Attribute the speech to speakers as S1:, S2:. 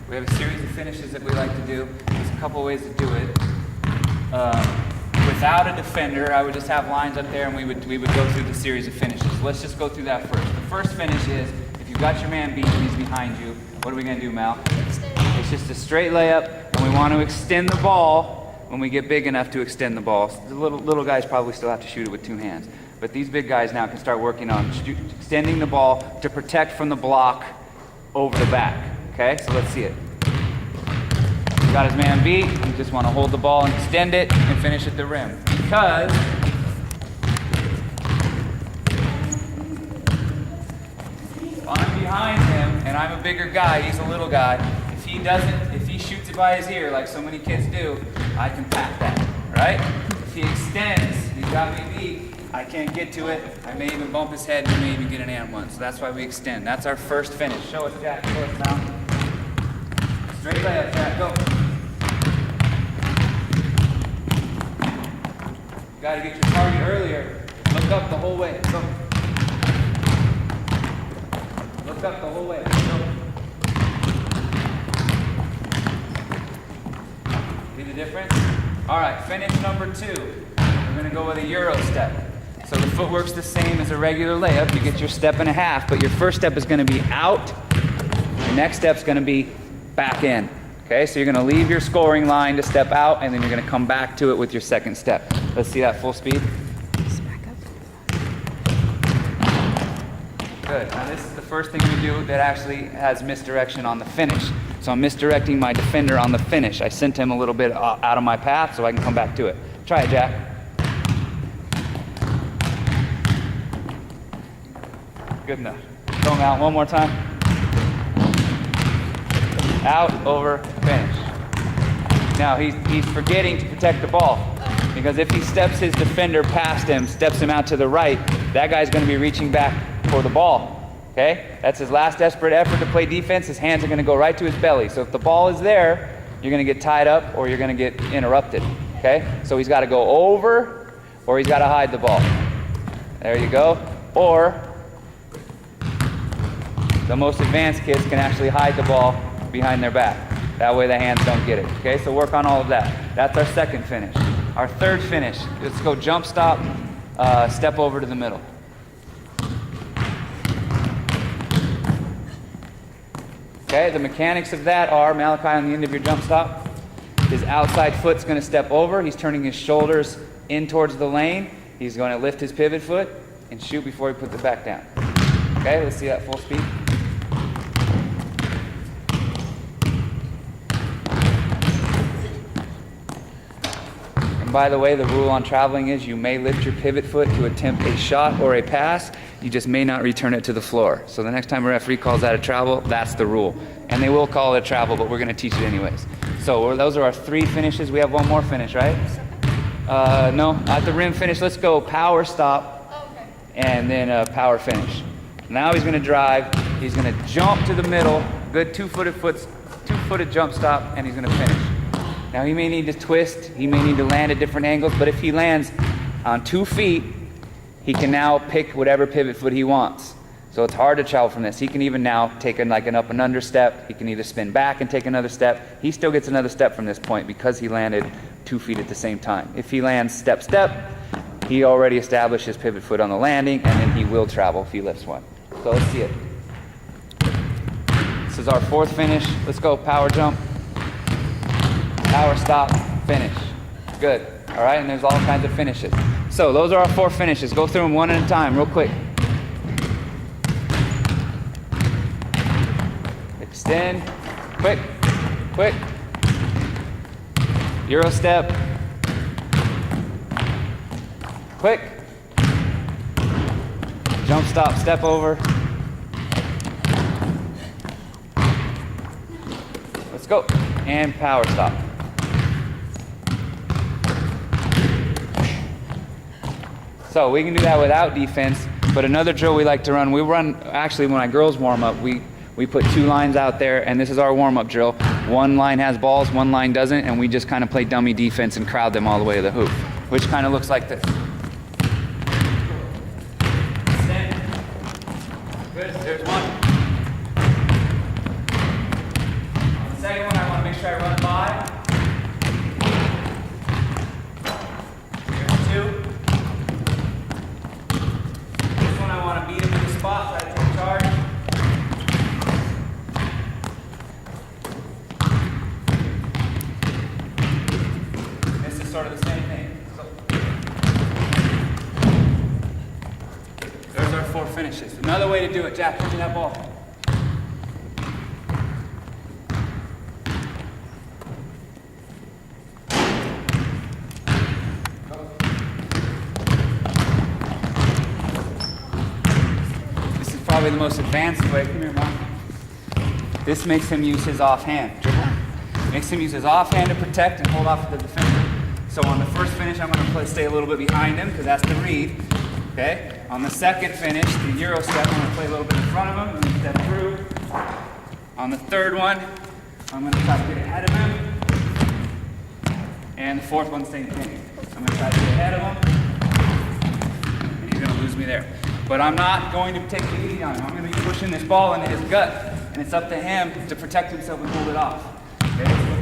S1: We have a series of finishes that we like to do. There's a couple ways to do it. Without a defender, I would just have lines up there and we would go through the series of finishes. Let's just go through that first. The first finish is, if you've got your man beat and he's behind you, what are we gonna do, Mal? It's just a straight layup, and we want to extend the ball when we get big enough to extend the ball. The little guys probably still have to shoot it with 2 hands. But these big guys now can start working on extending the ball to protect from the block over the back. Okay, so let's see it. He's got his man beat. You just want to hold the ball and extend it and finish at the rim. Because if I'm behind him and I'm a bigger guy, he's a little guy, if he shoots it by his ear like so many kids do, I can pack that, right? If he extends, he's got me beat, I can't get to it. I may even bump his head and we may even get an and one. So that's why we extend. That's our first finish. Show us, Jack. Show us now. Straight layup, Jack. Go. You gotta get your target earlier. Look up the whole way. Go. Look up the whole way. Go. See the difference? All right, finish number 2. We're gonna go with a Euro step. So the footwork's the same as a regular layup. You get your step and a half, but your first step is gonna be out. Your next step's gonna be back in. Okay, so you're gonna leave your scoring line to step out, and then you're gonna come back to it with your second step. Let's see that full speed. Good, now this is the first thing we do that actually has misdirection on the finish. So I'm misdirecting my defender on the finish. I sent him a little bit out of my path so I can come back to it. Try it, Jack. Good enough. Throw him out one more time. Out, over, finish. Now he's forgetting to protect the ball, because if he steps his defender past him, steps him out to the right, that guy's going to be reaching back for the ball. Okay? That's his last desperate effort to play defense. His hands are going to go right to his belly. So if the ball is there, you're going to get tied up or you're going to get interrupted. Okay? So he's got to go over or he's got to hide the ball. There you go. Or the most advanced kids can actually hide the ball behind their back. That way the hands don't get it. Okay, so work on all of that. That's our second finish. Our third finish, let's go jump stop, step over to the middle. Okay, the mechanics of that are, Malachi, on the end of your jump stop, his outside foot's gonna step over. He's turning his shoulders in towards the lane. He's gonna lift his pivot foot and shoot before he puts it back down. Okay, let's see that full speed. And by the way, the rule on traveling is you may lift your pivot foot to attempt a shot or a pass. You just may not return it to the floor. So the next time a referee calls that a travel, that's the rule. And they will call it a travel, but we're going to teach it anyways. So those are our 3 finishes. We have one more finish, right? No, at the rim finish. Let's go power stop and then power finish. Now he's going to drive. He's going to jump to the middle. Good two-footed jump stop, and he's going to finish. Now he may need to twist, he may need to land at different angles, but if he lands on 2 feet, he can now pick whatever pivot foot he wants. So it's hard to travel from this. He can even now take an up and under step. He can either spin back and take another step. He still gets another step from this point because he landed 2 feet at the same time. If he lands step, he already established his pivot foot on the landing, and then he will travel if he lifts one. So let's see it. This is our 4th finish. Let's go power jump. Power stop, finish. Good. All right, and there's all kinds of finishes. So those are our 4 finishes. Go through them one at a time, real quick. Extend, quick, quick. Euro step, quick. Jump stop, step over. Let's go. And power stop. So we can do that without defense, but another drill we like to run, actually when our girls warm up, we put 2 lines out there, and this is our warm-up drill. One line has balls, one line doesn't, and we just kind of play dummy defense and crowd them all the way to the hoop, which kind of looks like this. Good, there's one. On the finish this. Another way to do it, Jack, give me that ball. This is probably the most advanced way. Come here, Mom. This makes him use his offhand. Dribble. Makes him use his offhand to protect and hold off the defender. So on the first finish, I'm going to stay a little bit behind him because that's the read. Okay? On the second finish, the Euro step, I'm going to play a little bit in front of him and then step through. On the third one, I'm going to try to get ahead of him. And the fourth one, same thing. I'm going to try to get ahead of him. And he's going to lose me there. But I'm not going to take it easy on him. I'm going to be pushing this ball into his gut. And it's up to him to protect himself and hold it off. Okay?